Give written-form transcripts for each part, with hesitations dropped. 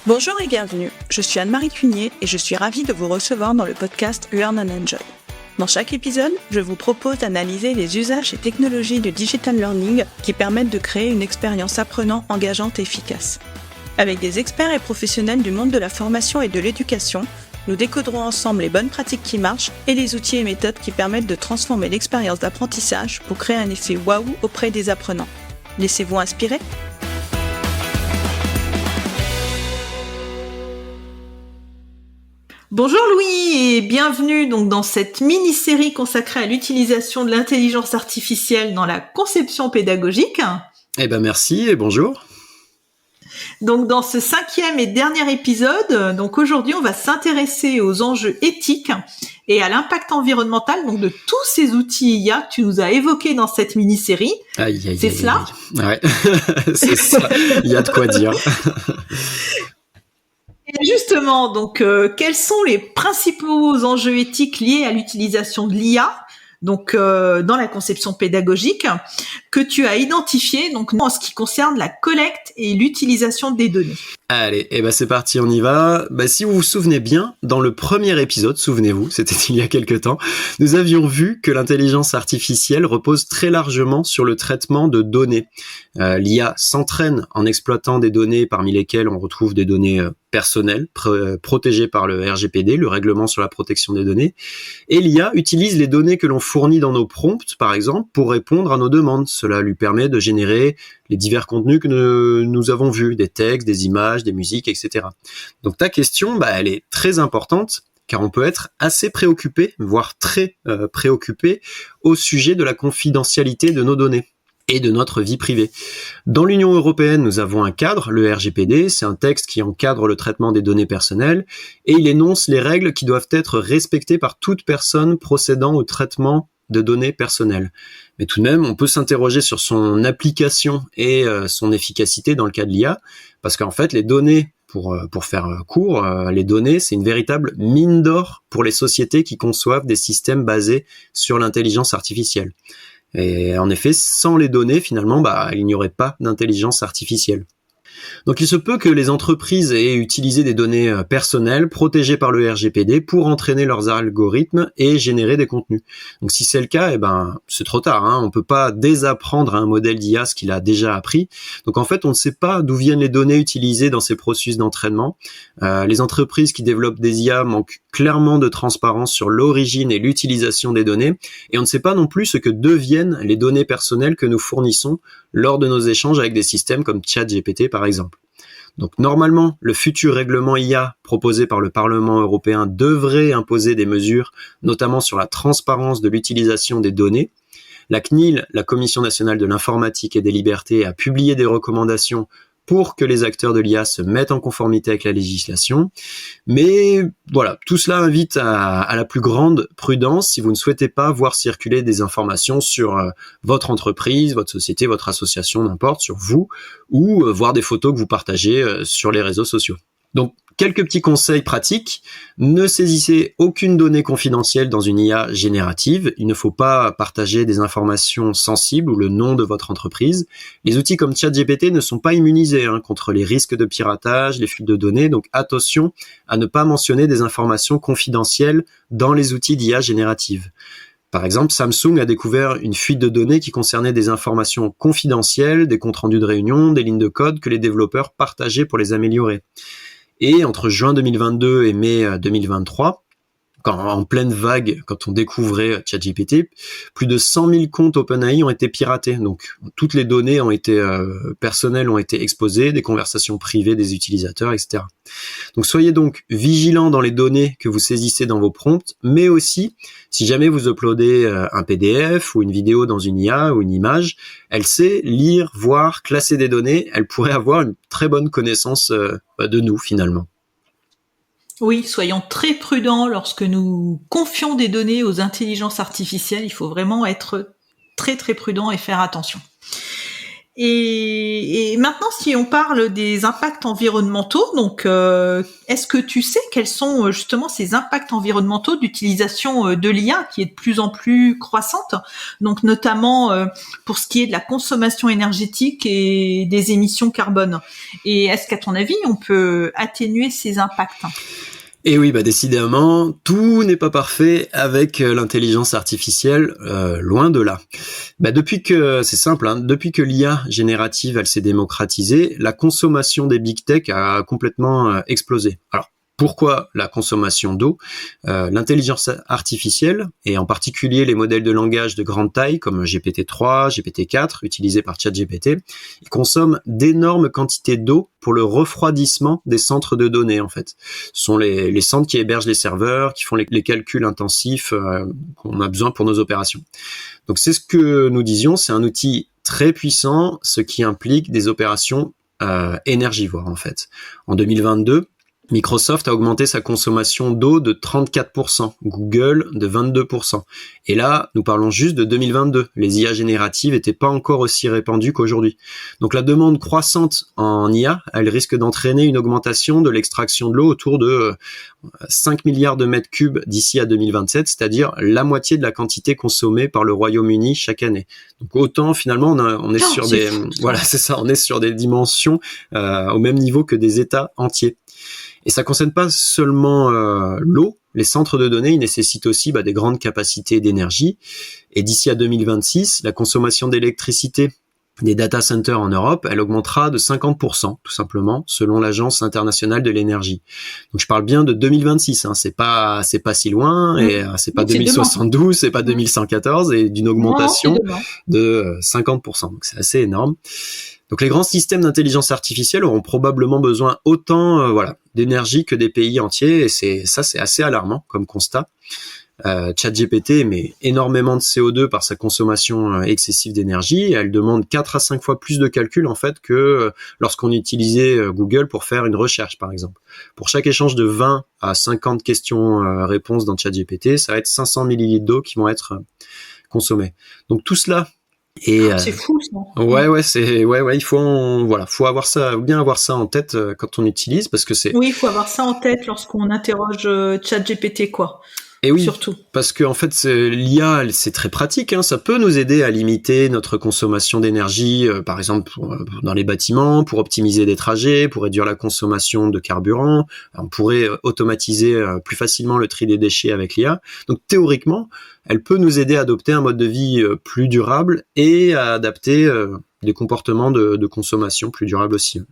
Bonjour et bienvenue, je suis Anne-Marie Cunier et je suis ravie de vous recevoir dans le podcast Learn and Enjoy. Dans chaque épisode, je vous propose d'analyser les usages et technologies du digital learning qui permettent de créer une expérience apprenant engageante et efficace. Avec des experts et professionnels du monde de la formation et de l'éducation, nous décoderons ensemble les bonnes pratiques qui marchent et les outils et méthodes qui permettent de transformer l'expérience d'apprentissage pour créer un effet waouh auprès des apprenants. Laissez-vous inspirer ? Bonjour Louis et bienvenue donc dans cette mini-série consacrée à l'utilisation de l'intelligence artificielle dans la conception pédagogique. Merci et bonjour. Donc dans ce 5e et dernier épisode, donc aujourd'hui on va s'intéresser aux enjeux éthiques et à l'impact environnemental donc de tous ces outils IA que tu nous as évoqués dans cette mini-série. C'est cela ? Ouais, c'est ça, il y a de quoi dire. Et justement, donc, quels sont les principaux enjeux éthiques liés à l'utilisation de l'IA, donc dans la conception pédagogique, que tu as identifié donc en ce qui concerne la collecte et l'utilisation des données. Allez, c'est parti, on y va. Si vous vous souvenez bien, dans le premier épisode, souvenez-vous, c'était il y a quelque temps, nous avions vu que l'intelligence artificielle repose très largement sur le traitement de données. L'IA s'entraîne en exploitant des données parmi lesquelles on retrouve des données personnelles, protégées par le RGPD, le règlement sur la protection des données. Et l'IA utilise les données que l'on fournit dans nos prompts, par exemple, pour répondre à nos demandes. Cela lui permet de générer les divers contenus que nous avons vus, des textes, des images, des musiques, etc. Donc ta question, elle est très importante, car on peut être assez préoccupé, voire très préoccupé, au sujet de la confidentialité de nos données et de notre vie privée. Dans l'Union européenne, nous avons un cadre, le RGPD, c'est un texte qui encadre le traitement des données personnelles, et il énonce les règles qui doivent être respectées par toute personne procédant au traitement de données personnelles. Mais tout de même, on peut s'interroger sur son application et son efficacité dans le cas de l'IA, parce qu'en fait, les données, pour faire court, les données, c'est une véritable mine d'or pour les sociétés qui conçoivent des systèmes basés sur l'intelligence artificielle. Et en effet, sans les données, finalement, il n'y aurait pas d'intelligence artificielle. Donc il se peut que les entreprises aient utilisé des données personnelles protégées par le RGPD pour entraîner leurs algorithmes et générer des contenus. Donc si c'est le cas, c'est trop tard, hein. On peut pas désapprendre à un modèle d'IA ce qu'il a déjà appris. Donc en fait, on ne sait pas d'où viennent les données utilisées dans ces processus d'entraînement. Les entreprises qui développent des IA manquent clairement de transparence sur l'origine et l'utilisation des données, et on ne sait pas non plus ce que deviennent les données personnelles que nous fournissons lors de nos échanges avec des systèmes comme ChatGPT par exemple. Donc normalement, le futur règlement IA proposé par le Parlement européen devrait imposer des mesures, notamment sur la transparence de l'utilisation des données. La CNIL, la Commission nationale de l'informatique et des libertés, a publié des recommandations pour que les acteurs de l'IA se mettent en conformité avec la législation. Mais voilà, tout cela invite à la plus grande prudence si vous ne souhaitez pas voir circuler des informations sur votre entreprise, votre société, votre association, n'importe, sur vous, ou voir des photos que vous partagez sur les réseaux sociaux. Donc, quelques petits conseils pratiques. Ne saisissez aucune donnée confidentielle dans une IA générative. Il ne faut pas partager des informations sensibles ou le nom de votre entreprise. Les outils comme ChatGPT ne sont pas immunisés contre les risques de piratage, les fuites de données. Donc attention à ne pas mentionner des informations confidentielles dans les outils d'IA générative. Par exemple, Samsung a découvert une fuite de données qui concernait des informations confidentielles, des comptes rendus de réunion, des lignes de code que les développeurs partageaient pour les améliorer. Et entre juin 2022 et mai 2023, en pleine vague, quand on découvrait ChatGPT, plus de 100 000 comptes OpenAI ont été piratés. Donc, toutes les données personnelles ont été exposées, des conversations privées des utilisateurs, etc. Donc, soyez donc vigilants dans les données que vous saisissez dans vos prompts, mais aussi, si jamais vous uploadez un PDF ou une vidéo dans une IA ou une image, elle sait lire, voir, classer des données, elle pourrait avoir une très bonne connaissance de nous, finalement. Oui, soyons très prudents lorsque nous confions des données aux intelligences artificielles. Il faut vraiment être très très prudent et faire attention. Et maintenant, si on parle des impacts environnementaux, donc est-ce que tu sais quels sont justement ces impacts environnementaux d'utilisation de l'IA qui est de plus en plus croissante, donc notamment pour ce qui est de la consommation énergétique et des émissions carbone. Et est-ce qu'à ton avis, on peut atténuer ces impacts? Et oui, décidément, tout n'est pas parfait avec l'intelligence artificielle, loin de là. C'est simple, hein, depuis que l'IA générative, elle s'est démocratisée, la consommation des big tech a complètement explosé. Alors, pourquoi la consommation d'eau? L'intelligence artificielle, et en particulier les modèles de langage de grande taille comme GPT-3, GPT-4, utilisés par ChatGPT, ils consomment d'énormes quantités d'eau pour le refroidissement des centres de données, en fait. Ce sont les centres qui hébergent les serveurs, qui font les calculs intensifs qu'on a besoin pour nos opérations. Donc c'est ce que nous disions, c'est un outil très puissant, ce qui implique des opérations énergivores, en fait. En 2022, Microsoft a augmenté sa consommation d'eau de 34%, Google de 22%. Et là, nous parlons juste de 2022. Les IA génératives n'étaient pas encore aussi répandues qu'aujourd'hui. Donc la demande croissante en IA, elle risque d'entraîner une augmentation de l'extraction de l'eau autour de 5 milliards de mètres cubes d'ici à 2027, c'est-à-dire la moitié de la quantité consommée par le Royaume-Uni chaque année. Donc autant finalement on est sur des on est sur des dimensions au même niveau que des États entiers. Et ça concerne pas seulement l'eau, les centres de données, ils nécessitent aussi des grandes capacités d'énergie. Et d'ici à 2026, la consommation d'électricité des data centers en Europe, elle augmentera de 50%, tout simplement, selon l'Agence internationale de l'énergie. Donc je parle bien de 2026, hein, c'est pas si loin, et c'est pas 2072, c'est pas 2114, et d'une augmentation de 50%. Donc c'est assez énorme. Donc les grands systèmes d'intelligence artificielle auront probablement besoin autant d'énergie que des pays entiers, et c'est assez alarmant comme constat. ChatGPT émet énormément de CO2 par sa consommation excessive d'énergie. Elle demande 4 à 5 fois plus de calculs en fait que lorsqu'on utilisait Google pour faire une recherche par exemple. Pour chaque échange de 20 à 50 questions-réponses dans ChatGPT, ça va être 500 millilitres d'eau qui vont être consommés. Donc tout cela c'est fou ça. Il faut avoir ça, bien avoir ça en tête quand on utilise parce que c'est. Oui, il faut avoir ça en tête lorsqu'on interroge ChatGPT quoi. Et oui, surtout. Parce que en fait, l'IA, c'est très pratique. Hein, ça peut nous aider à limiter notre consommation d'énergie, par exemple dans les bâtiments, pour optimiser des trajets, pour réduire la consommation de carburant. On pourrait automatiser plus facilement le tri des déchets avec l'IA. Donc théoriquement, elle peut nous aider à adopter un mode de vie plus durable et à adapter des comportements de consommation plus durables aussi.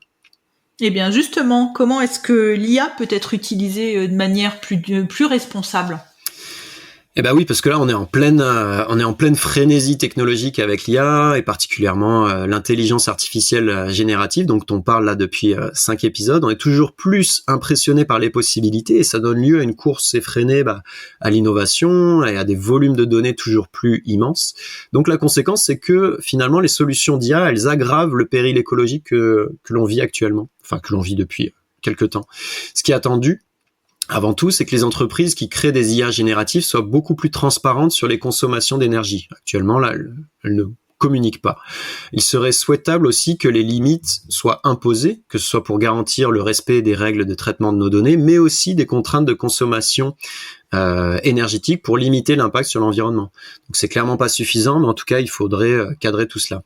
Eh bien justement, comment est-ce que l'IA peut être utilisée de manière plus responsable ? Eh ben oui, parce que là on est en pleine frénésie technologique avec l'IA et particulièrement l'intelligence artificielle générative, donc on parle là depuis 5 épisodes. On est toujours plus impressionné par les possibilités et ça donne lieu à une course effrénée à l'innovation et à des volumes de données toujours plus immenses. Donc la conséquence, c'est que finalement les solutions d'IA, elles aggravent le péril écologique que l'on vit actuellement, enfin que l'on vit depuis quelque temps. Ce qui est attendu, avant tout, c'est que les entreprises qui créent des IA génératives soient beaucoup plus transparentes sur les consommations d'énergie. Actuellement, là, elles ne communiquent pas. Il serait souhaitable aussi que les limites soient imposées, que ce soit pour garantir le respect des règles de traitement de nos données, mais aussi des contraintes de consommation énergétique pour limiter l'impact sur l'environnement. Donc c'est clairement pas suffisant, mais en tout cas, il faudrait cadrer tout cela.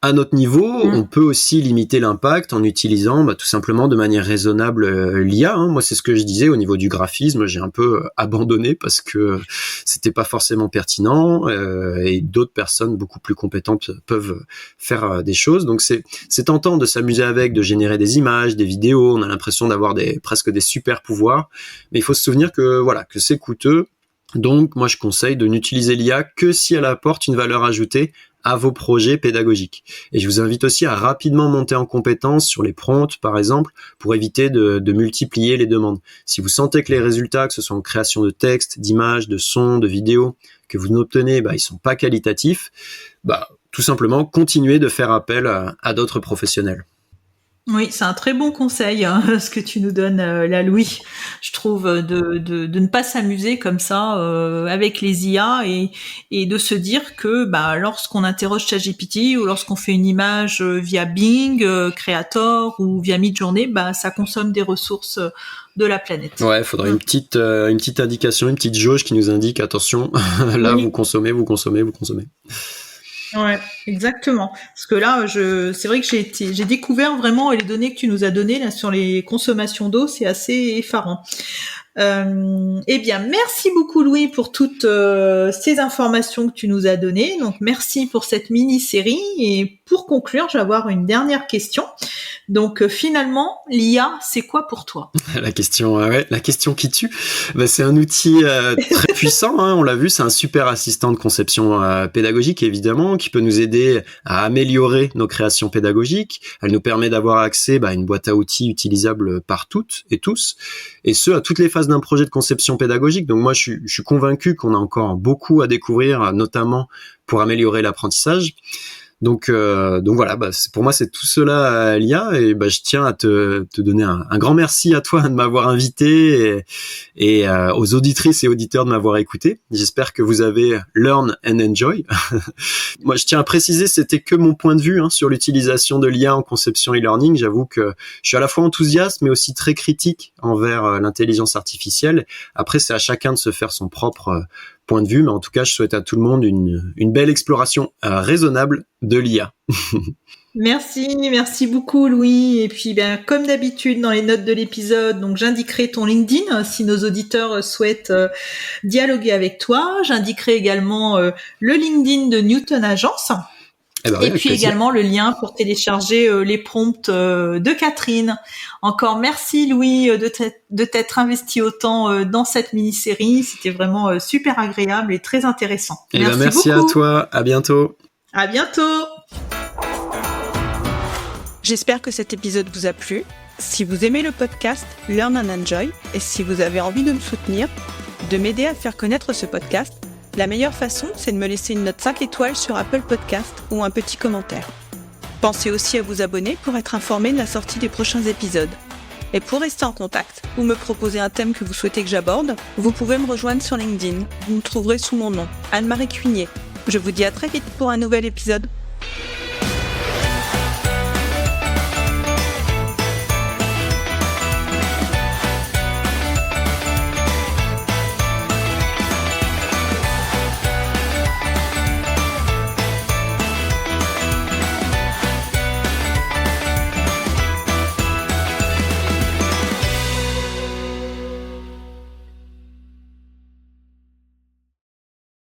À notre niveau, on peut aussi limiter l'impact en utilisant tout simplement de manière raisonnable l'IA. Hein. Moi, c'est ce que je disais au niveau du graphisme. J'ai un peu abandonné parce que c'était pas forcément pertinent et d'autres personnes beaucoup plus compétentes peuvent faire des choses. Donc, c'est tentant de s'amuser avec, de générer des images, des vidéos. On a l'impression d'avoir presque des super pouvoirs. Mais il faut se souvenir que c'est coûteux. Donc, moi, je conseille de n'utiliser l'IA que si elle apporte une valeur ajoutée à vos projets pédagogiques. Et je vous invite aussi à rapidement monter en compétence sur les prompts, par exemple, pour éviter de multiplier les demandes. Si vous sentez que les résultats, que ce soit en création de textes, d'images, de sons, de vidéos, que vous obtenez, ils sont pas qualitatifs, tout simplement, continuez de faire appel à d'autres professionnels. Oui, c'est un très bon conseil, hein, ce que tu nous donnes là, Louis. Je trouve de ne pas s'amuser comme ça avec les IA et de se dire que lorsqu'on interroge ChatGPT ou lorsqu'on fait une image via Bing, Creator ou via Midjourney, ça consomme des ressources de la planète. Ouais, il faudrait une petite indication, une petite jauge qui nous indique attention, là oui. vous consommez. Ouais, exactement. Parce que là, c'est vrai que j'ai découvert vraiment les données que tu nous as données là sur les consommations d'eau, c'est assez effarant. Eh bien, merci beaucoup Louis pour toutes ces informations que tu nous as données. Donc, merci pour cette mini-série. Et pour conclure, je vais avoir une dernière question. Donc, finalement, l'IA, c'est quoi pour toi ? La question qui tue. C'est un outil très puissant. On l'a vu, c'est un super assistant de conception pédagogique, évidemment, qui peut nous aider à améliorer nos créations pédagogiques. Elle nous permet d'avoir accès à une boîte à outils utilisable par toutes et tous, et ce, à toutes les phases d'un projet de conception pédagogique. Donc moi, je suis convaincu qu'on a encore beaucoup à découvrir, notamment pour améliorer l'apprentissage. Donc voilà, pour moi c'est tout cela l'IA, et je tiens à te donner un grand merci à toi de m'avoir invité et aux auditrices et auditeurs de m'avoir écouté. J'espère que vous avez learn and enjoy. Moi je tiens à préciser, c'était que mon point de vue sur l'utilisation de l'IA en conception e-learning. J'avoue que je suis à la fois enthousiaste mais aussi très critique envers l'intelligence artificielle. Après c'est à chacun de se faire son propre point de vue, mais en tout cas, je souhaite à tout le monde une belle exploration raisonnable de l'IA. Merci beaucoup Louis. Et puis comme d'habitude dans les notes de l'épisode, donc j'indiquerai ton LinkedIn si nos auditeurs souhaitent dialoguer avec toi. J'indiquerai également le LinkedIn de Newton Agence. Et puis également le lien pour télécharger les prompts de Catherine. Encore merci Louis de t'être investi autant dans cette mini-série. C'était vraiment super agréable et très intéressant. Merci beaucoup. À toi. À bientôt. À bientôt. J'espère que cet épisode vous a plu. Si vous aimez le podcast Learn and Enjoy et si vous avez envie de me soutenir, de m'aider à faire connaître ce podcast, la meilleure façon, c'est de me laisser une note 5 étoiles sur Apple Podcast ou un petit commentaire. Pensez aussi à vous abonner pour être informé de la sortie des prochains épisodes. Et pour rester en contact ou me proposer un thème que vous souhaitez que j'aborde, vous pouvez me rejoindre sur LinkedIn. Vous me trouverez sous mon nom, Anne-Marie Cuinier. Je vous dis à très vite pour un nouvel épisode.